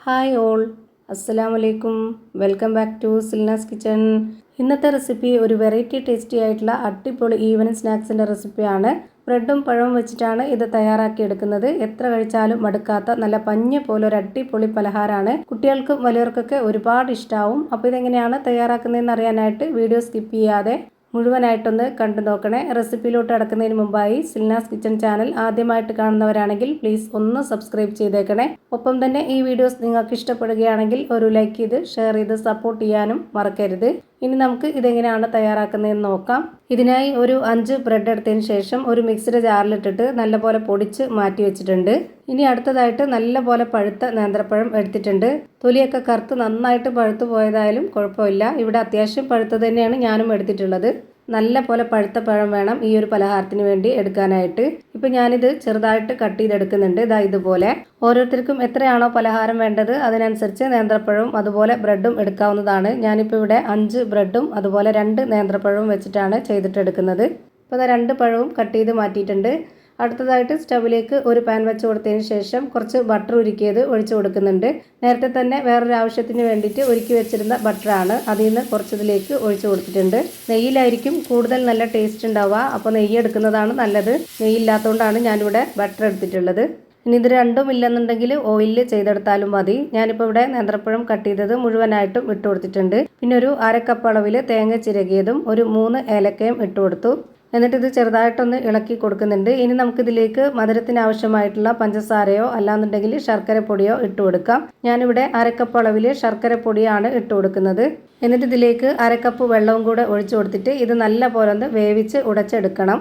Hi all, അസ്സലാമു അലൈക്കും. Welcome back to Silnas kitchen. ഇന്നത്തെ റെസിപ്പി ഒരു വെറൈറ്റി ടേസ്റ്റി ആയിട്ടുള്ള അടിപൊളി ഈവനിങ് സ്നാക്സിൻ്റെ റെസിപ്പിയാണ്. ബ്രെഡും പഴവും വെച്ചിട്ടാണ് ഇത് തയ്യാറാക്കിയെടുക്കുന്നത്. എത്ര കഴിച്ചാലും മടുക്കാത്ത നല്ല പഞ്ഞ് പോലെ ഒരു അടിപൊളി പലഹാരമാണ്. കുട്ടികൾക്കും വലിയവർക്കൊക്കെ ഒരുപാട് ഇഷ്ടമാവും. അപ്പോൾ ഇതെങ്ങനെയാണ് തയ്യാറാക്കുന്നതെന്ന് അറിയാനായിട്ട് വീഡിയോ സ്കിപ്പ് ചെയ്യാതെ മുഴുവനായിട്ടൊന്ന് കണ്ടു നോക്കണേ. റെസിപ്പിയിലോട്ട് അടക്കുന്നതിന് മുമ്പായി സിൽനാസ് കിച്ചൺ ചാനൽ ആദ്യമായിട്ട് കാണുന്നവരാണെങ്കിൽ പ്ലീസ് ഒന്ന് സബ്സ്ക്രൈബ് ചെയ്തേക്കണേ. ഒപ്പം തന്നെ ഈ വീഡിയോസ് നിങ്ങൾക്ക് ഇഷ്ടപ്പെടുകയാണെങ്കിൽ ഒരു ലൈക്ക് ചെയ്ത് ഷെയർ ചെയ്ത് സപ്പോർട്ട് ചെയ്യാനും മറക്കരുത്. ഇനി നമുക്ക് ഇതെങ്ങനെയാണ് തയ്യാറാക്കുന്നതെന്ന് നോക്കാം. ഇതിനായി ഒരു 5 ബ്രെഡ് എടുത്തതിന് ശേഷം ഒരു മിക്സിയുടെ ജാറിലിട്ടിട്ട് നല്ലപോലെ പൊടിച്ച് മാറ്റി വെച്ചിട്ടുണ്ട്. ഇനി അടുത്തതായിട്ട് നല്ലപോലെ പഴുത്ത നേന്ത്രപ്പഴം എടുത്തിട്ടുണ്ട്. തൊലിയൊക്കെ കറുത്ത് നന്നായിട്ട് പഴുത്തു പോയതായാലും കുഴപ്പമില്ല. ഇവിടെ അത്യാവശ്യം പഴുത്തത് തന്നെയാണ് ഞാനും എടുത്തിട്ടുള്ളത്. നല്ല പോലെ പഴുത്ത പഴം വേണം ഈ ഒരു പലഹാരത്തിന് വേണ്ടി എടുക്കാനായിട്ട്. ഇപ്പം ഞാനിത് ചെറുതായിട്ട് കട്ട് ചെയ്തെടുക്കുന്നുണ്ട്. ഇതാ ഇതുപോലെ. ഓരോരുത്തർക്കും എത്രയാണോ പലഹാരം വേണ്ടത് അതിനനുസരിച്ച് നേന്ത്രപ്പഴവും അതുപോലെ ബ്രെഡും എടുക്കാവുന്നതാണ്. ഞാനിപ്പോൾ ഇവിടെ 5 ബ്രെഡും അതുപോലെ 2 നേന്ത്രപ്പഴവും വെച്ചിട്ടാണ് ചെയ്തിട്ടെടുക്കുന്നത്. ഇപ്പോൾ ഇതാ 2 പഴവും കട്ട് ചെയ്ത് മാറ്റിയിട്ടുണ്ട്. അടുത്തതായിട്ട് സ്റ്റവിലേക്ക് ഒരു പാൻ വെച്ച് കൊടുത്തതിന് ശേഷം കുറച്ച് ബട്ടർ ഉരുക്കിയത് ഒഴിച്ചു കൊടുക്കുന്നുണ്ട്. നേരത്തെ തന്നെ വേറൊരു ആവശ്യത്തിന് വേണ്ടിയിട്ട് ഉരുക്കി വെച്ചിരുന്ന ബട്ടറാണ്. അതിൽ നിന്ന് കുറച്ചതിലേക്ക് ഒഴിച്ചു കൊടുത്തിട്ടുണ്ട്. നെയ്യിലായിരിക്കും കൂടുതൽ നല്ല ടേസ്റ്റ് ഉണ്ടാവുക. അപ്പോൾ നെയ്യ് എടുക്കുന്നതാണ് നല്ലത്. നെയ്യില്ലാത്തതുകൊണ്ടാണ് ഞാനിവിടെ ബട്ടർ എടുത്തിട്ടുള്ളത്. ഇനി ഇത് രണ്ടും ഇല്ലെന്നുണ്ടെങ്കിൽ ഓയിലിൽ ചെയ്തെടുത്താലും മതി. ഞാനിപ്പോൾ ഇവിടെ നേന്ത്രപ്പഴം കട്ട് ചെയ്തത് മുഴുവനായിട്ടും ഇട്ട് കൊടുത്തിട്ടുണ്ട്. പിന്നെ ഒരു 1/2 കപ്പ് അളവിൽ തേങ്ങ ചിരകിയതും ഒരു 3 ഏലക്കയും ഇട്ട് കൊടുത്തു. എന്നിട്ട് ഇത് ചെറുതായിട്ടൊന്ന് ഇളക്കി കൊടുക്കുന്നുണ്ട്. ഇനി നമുക്കിതിലേക്ക് മധുരത്തിന് ആവശ്യമായിട്ടുള്ള പഞ്ചസാരയോ അല്ലാന്നുണ്ടെങ്കിൽ ശർക്കര പൊടിയോ ഇട്ട് കൊടുക്കാം. ഞാനിവിടെ 1/2 കപ്പ് അളവിൽ ശർക്കര പൊടിയാണ് ഇട്ട് കൊടുക്കുന്നത്. എന്നിട്ട് ഇതിലേക്ക് 1/2 കപ്പ് വെള്ളവും കൂടെ ഒഴിച്ചു കൊടുത്തിട്ട് ഇത് നല്ല പോലെ ഒന്ന് വേവിച്ച് ഉടച്ചെടുക്കണം.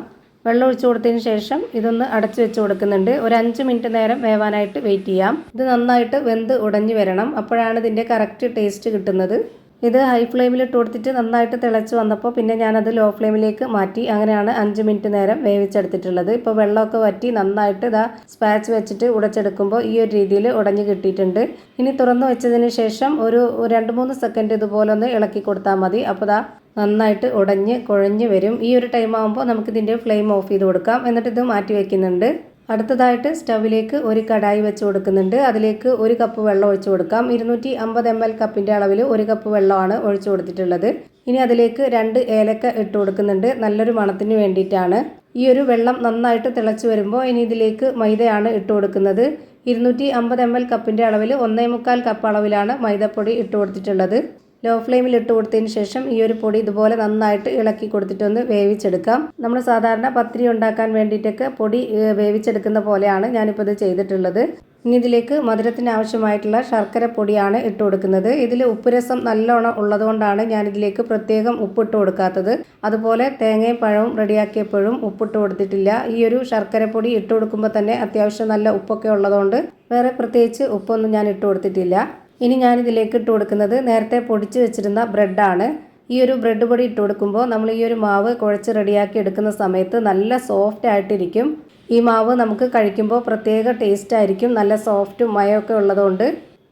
വെള്ളം ഒഴിച്ചു കൊടുത്തതിന് ശേഷം ഇതൊന്ന് അടച്ചു വെച്ച് കൊടുക്കുന്നുണ്ട്. ഒരു 5 മിനിറ്റ് നേരം വേവാനായിട്ട് വെയിറ്റ് ചെയ്യാം. ഇത് നന്നായിട്ട് വെന്ത് ഉടഞ്ഞു വരണം. അപ്പോഴാണ് ഇതിൻ്റെ കറക്റ്റ് ടേസ്റ്റ് കിട്ടുന്നത്. ഇത് ഹൈ ഫ്ലെയിമിൽ ഇട്ട് കൊടുത്തിട്ട് നന്നായിട്ട് തിളച്ച് വന്നപ്പോൾ പിന്നെ ഞാനത് ലോ ഫ്ലെയിമിലേക്ക് മാറ്റി. അങ്ങനെയാണ് 5 മിനിറ്റ് നേരം വേവിച്ചെടുത്തിട്ടുള്ളത്. ഇപ്പോൾ വെള്ളമൊക്കെ വറ്റി നന്നായിട്ട് ഇതാ സ്പാച്ച് വെച്ചിട്ട് ഉടച്ചെടുക്കുമ്പോൾ ഈ ഒരു രീതിയിൽ ഉടഞ്ഞ് കിട്ടിയിട്ടുണ്ട്. ഇനി തുറന്നു വെച്ചതിന് ശേഷം ഒരു 2-3 സെക്കൻഡ് ഇതുപോലെ ഒന്ന് ഇളക്കി കൊടുത്താൽ മതി. അപ്പോൾ ഇതാ നന്നായിട്ട് ഉടഞ്ഞ് കുഴഞ്ഞ് വരും. ഈ ഒരു ടൈം ആകുമ്പോൾ നമുക്കിതിൻ്റെ ഫ്ലെയിം ഓഫ് ചെയ്ത് കൊടുക്കാം. എന്നിട്ട് ഇത് മാറ്റി വയ്ക്കുന്നുണ്ട്. അടുത്തതായിട്ട് സ്റ്റവിലേക്ക് ഒരു കടായി വെച്ച് കൊടുക്കുന്നുണ്ട്. അതിലേക്ക് 1 കപ്പ് വെള്ളം ഒഴിച്ചു കൊടുക്കാം. 250 ml കപ്പിൻ്റെ അളവിൽ 1 കപ്പ് വെള്ളമാണ് ഒഴിച്ചു കൊടുത്തിട്ടുള്ളത്. ഇനി അതിലേക്ക് 2 ഏലക്ക ഇട്ട് കൊടുക്കുന്നുണ്ട്. നല്ലൊരു മണത്തിന് വേണ്ടിയിട്ടാണ്. ഈ ഒരു വെള്ളം നന്നായിട്ട് തിളച്ച് വരുമ്പോൾ ഇനി ഇതിലേക്ക് മൈദയാണ് ഇട്ട് കൊടുക്കുന്നത്. 250 ml കപ്പിൻ്റെ അളവിൽ 1.25 കപ്പ് അളവിലാണ് മൈദപ്പൊടി ഇട്ട് കൊടുത്തിട്ടുള്ളത്. ലോ ഫ്ലെയിമിൽ ഇട്ട് കൊടുത്തതിന് ശേഷം ഈ ഒരു പൊടി ഇതുപോലെ നന്നായിട്ട് ഇളക്കി കൊടുത്തിട്ടൊന്ന് വേവിച്ചെടുക്കാം. നമ്മൾ സാധാരണ പത്തിരി ഉണ്ടാക്കാൻ വേണ്ടിയിട്ടൊക്കെ പൊടി വേവിച്ചെടുക്കുന്ന പോലെയാണ് ഞാനിപ്പോൾ ഇത് ചെയ്തിട്ടുള്ളത്. ഇനി ഇതിലേക്ക് മധുരത്തിന് ആവശ്യമായിട്ടുള്ള ശർക്കര പൊടിയാണ് ഇട്ട് കൊടുക്കുന്നത്. ഇതിൽ ഉപ്പുരസം നല്ലോണം ഉള്ളതുകൊണ്ടാണ് ഞാനിതിലേക്ക് പ്രത്യേകം ഉപ്പിട്ട് കൊടുക്കാത്തത്. അതുപോലെ തേങ്ങയും പഴവും റെഡിയാക്കിയപ്പോഴും ഉപ്പിട്ട് കൊടുത്തിട്ടില്ല. ഈ ഒരു ശർക്കര പൊടി ഇട്ട് കൊടുക്കുമ്പോൾ തന്നെ അത്യാവശ്യം നല്ല ഉപ്പൊക്കെ ഉള്ളതുകൊണ്ട് വേറെ പ്രത്യേകിച്ച് ഉപ്പൊന്നും ഞാൻ ഇട്ട് കൊടുത്തിട്ടില്ല. ഇനി ഞാനിതിലേക്ക് ഇട്ട് കൊടുക്കുന്നത് നേരത്തെ പൊടിച്ച് വെച്ചിരുന്ന ബ്രെഡാണ്. ഈ ഒരു ബ്രെഡ് പൊടി ഇട്ട് കൊടുക്കുമ്പോൾ നമ്മൾ ഈ ഒരു മാവ് കുഴച്ച് റെഡിയാക്കി എടുക്കുന്ന സമയത്ത് നല്ല സോഫ്റ്റ് ആയിട്ടിരിക്കും. ഈ മാവ് നമുക്ക് കഴിക്കുമ്പോൾ പ്രത്യേക ടേസ്റ്റ് ആയിരിക്കും. നല്ല സോഫ്റ്റും മയമൊക്കെ ഉള്ളതുകൊണ്ട്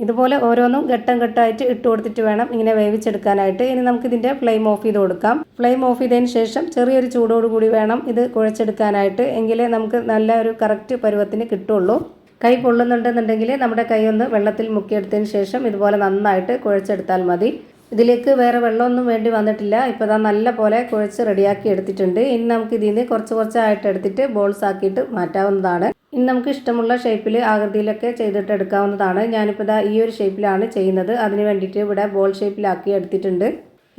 ഇതുപോലെ ഓരോന്നും ഘട്ടം ഘട്ടമായിട്ട് ഇട്ട് കൊടുത്തിട്ട് വേണം ഇങ്ങനെ വേവിച്ചെടുക്കാനായിട്ട്. ഇനി നമുക്കിതിൻ്റെ ഫ്ലെയിം ഓഫ് ചെയ്ത് കൊടുക്കാം. ഫ്ലെയിം ഓഫ് ചെയ്തതിന് ശേഷം ചെറിയൊരു ചൂടോടുകൂടി വേണം ഇത് കുഴച്ചെടുക്കാനായിട്ട്. എങ്കിലേ നമുക്ക് നല്ല ഒരു കറക്റ്റ് പരുവത്തിന് കിട്ടുള്ളൂ. കൈ പൊള്ളുന്നുണ്ടെന്നുണ്ടെങ്കിൽ നമ്മുടെ കൈ ഒന്ന് വെള്ളത്തിൽ മുക്കിയെടുത്തതിന് ശേഷം ഇതുപോലെ നന്നായിട്ട് കുഴച്ചെടുത്താൽ മതി. ഇതിലേക്ക് വേറെ വെള്ളമൊന്നും വേണ്ടി വന്നിട്ടില്ല. ഇപ്പോൾ ഇതാ നല്ല പോലെ കുഴച്ച് റെഡിയാക്കി എടുത്തിട്ടുണ്ട്. ഇനി നമുക്ക് ഇതിൽ നിന്ന് കുറച്ചായിട്ട് എടുത്തിട്ട് ബോൾസ് ആക്കിയിട്ട് മാറ്റാവുന്നതാണ്. ഇനി നമുക്ക് ഇഷ്ടമുള്ള ഷേപ്പിൽ ആകൃതിയിലൊക്കെ ചെയ്തിട്ട് എടുക്കാവുന്നതാണ്. ഞാനിപ്പോൾ ഇതാ ഈ ഒരു ഷേപ്പിലാണ് ചെയ്യുന്നത്. അതിന് വേണ്ടിയിട്ട് ഇവിടെ ബോൾ ഷേപ്പിലാക്കി എടുത്തിട്ടുണ്ട്.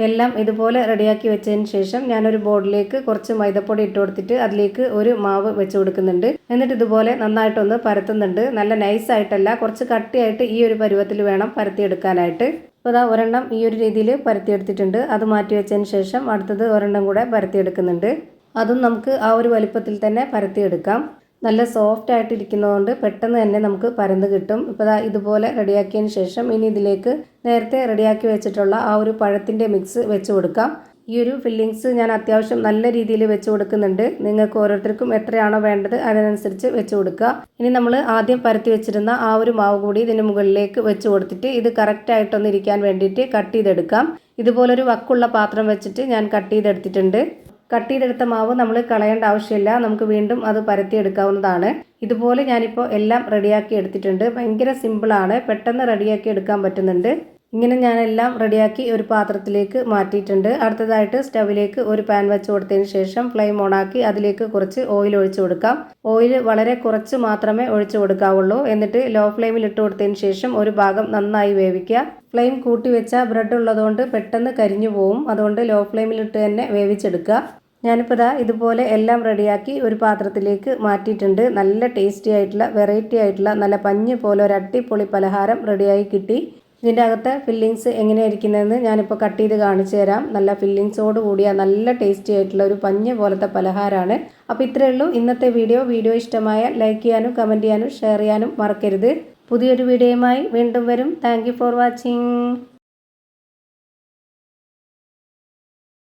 എല്ലാം ഇതുപോലെ റെഡിയാക്കി വെച്ചതിന് ശേഷം ഞാനൊരു ബോർഡിലേക്ക് കുറച്ച് മൈദപ്പൊടി ഇട്ട് കൊടുത്തിട്ട് അതിലേക്ക് ഒരു മാവ് വെച്ച് കൊടുക്കുന്നുണ്ട്. എന്നിട്ട് ഇതുപോലെ നന്നായിട്ടൊന്ന് പരത്തുന്നുണ്ട്. നല്ല നൈസായിട്ടല്ല, കുറച്ച് കട്ടിയായിട്ട് ഈ ഒരു പരുവത്തിൽ വേണം പരത്തിയെടുക്കാനായിട്ട്. അപ്പോൾ ഇതാ ഒരെണ്ണം ഈ ഒരു രീതിയിൽ പരത്തിയെടുത്തിട്ടുണ്ട്. അത് മാറ്റി വെച്ചതിന് ശേഷം അടുത്തത് ഒരെണ്ണം കൂടെ പരത്തിയെടുക്കുന്നുണ്ട്. അതും നമുക്ക് ആ ഒരു വലുപ്പത്തിൽ തന്നെ പരത്തിയെടുക്കാം. നല്ല സോഫ്റ്റ് ആയിട്ടിരിക്കുന്നതുകൊണ്ട് പെട്ടെന്ന് തന്നെ നമുക്ക് പരന്ന് കിട്ടും. ഇപ്പോൾ ഇതുപോലെ റെഡിയാക്കിയതിന് ശേഷം ഇനി ഇതിലേക്ക് നേരത്തെ റെഡിയാക്കി വെച്ചിട്ടുള്ള ആ ഒരു പഴത്തിൻ്റെ മിക്സ് വെച്ച് കൊടുക്കാം. ഈ ഒരു ഫില്ലിങ്സ് ഞാൻ അത്യാവശ്യം നല്ല രീതിയിൽ വെച്ച് കൊടുക്കുന്നുണ്ട്. നിങ്ങൾക്ക് ഓരോരുത്തർക്കും എത്രയാണോ വേണ്ടത് അതിനനുസരിച്ച് വെച്ച് കൊടുക്കുക. ഇനി നമ്മൾ ആദ്യം പരത്തി വെച്ചിരുന്ന ആ ഒരു മാവ് കൂടി ഇതിന് മുകളിലേക്ക് വെച്ച് കൊടുത്തിട്ട് ഇത് കറക്റ്റായിട്ടൊന്ന് ഇരിക്കാൻ വേണ്ടിയിട്ട് കട്ട് ചെയ്തെടുക്കാം. ഇതുപോലൊരു വക്കുള്ള പാത്രം വെച്ചിട്ട് ഞാൻ കട്ട് ചെയ്തെടുത്തിട്ടുണ്ട്. കട്ട് ചെയ്തെടുത്ത മാവ് നമ്മൾ കളയേണ്ട ആവശ്യമില്ല, നമുക്ക് വീണ്ടും അത് പരത്തിയെടുക്കാവുന്നതാണ്. ഇതുപോലെ ഞാനിപ്പോൾ എല്ലാം റെഡിയാക്കി എടുത്തിട്ടുണ്ട്. ഭയങ്കര സിമ്പിളാണ്, പെട്ടെന്ന് റെഡിയാക്കി എടുക്കാൻ പറ്റുന്നുണ്ട്. ഇങ്ങനെ ഞാനെല്ലാം റെഡിയാക്കി ഒരു പാത്രത്തിലേക്ക് മാറ്റിയിട്ടുണ്ട്. അടുത്തതായിട്ട് സ്റ്റവിലേക്ക് ഒരു പാൻ വെച്ച് കൊടുത്തതിന് ശേഷം ഫ്ലെയിം ഓണാക്കി അതിലേക്ക് കുറച്ച് ഓയിൽ ഒഴിച്ചു കൊടുക്കാം. ഓയിൽ വളരെ കുറച്ച് മാത്രമേ ഒഴിച്ചു കൊടുക്കാവുള്ളൂ. എന്നിട്ട് ലോ ഫ്ലെയിമിൽ ഇട്ട് കൊടുത്തതിന് ശേഷം ഒരു ഭാഗം നന്നായി വേവിക്കുക. ഫ്ലെയിം കൂട്ടി വെച്ചാൽ ബ്രെഡ് ഉള്ളതുകൊണ്ട് പെട്ടെന്ന് കരിഞ്ഞു പോവും, അതുകൊണ്ട് ലോ ഫ്ലെയിമിലിട്ട് തന്നെ വേവിച്ചെടുക്കുക. ഞാനിപ്പോൾ ഇതുപോലെ എല്ലാം റെഡിയാക്കി ഒരു പാത്രത്തിലേക്ക് മാറ്റിയിട്ടുണ്ട്. നല്ല ടേസ്റ്റി ആയിട്ടുള്ള വെറൈറ്റി ആയിട്ടുള്ള നല്ല പഞ്ഞ് പോലെ ഒരു അടിപൊളി പലഹാരം റെഡിയായി കിട്ടി. ഇതിൻ്റെ അകത്തെ ഫില്ലിങ്സ് എങ്ങനെയായിരിക്കുന്നതെന്ന് ഞാനിപ്പോൾ കട്ട് ചെയ്ത് കാണിച്ചു തരാം. നല്ല ഫില്ലിങ്സോട് കൂടിയ നല്ല ടേസ്റ്റി ആയിട്ടുള്ള ഒരു പഞ്ഞ് പോലത്തെ പലഹാരമാണ്. അപ്പോൾ ഇത്രയേ ഉള്ളൂ ഇന്നത്തെ വീഡിയോ ഇഷ്ടമായ ലൈക്ക് ചെയ്യാനും കമൻറ്റ് ചെയ്യാനും ഷെയർ ചെയ്യാനും മറക്കരുത്. പുതിയൊരു വീഡിയോയുമായി വീണ്ടും വരും. Thank you for watching.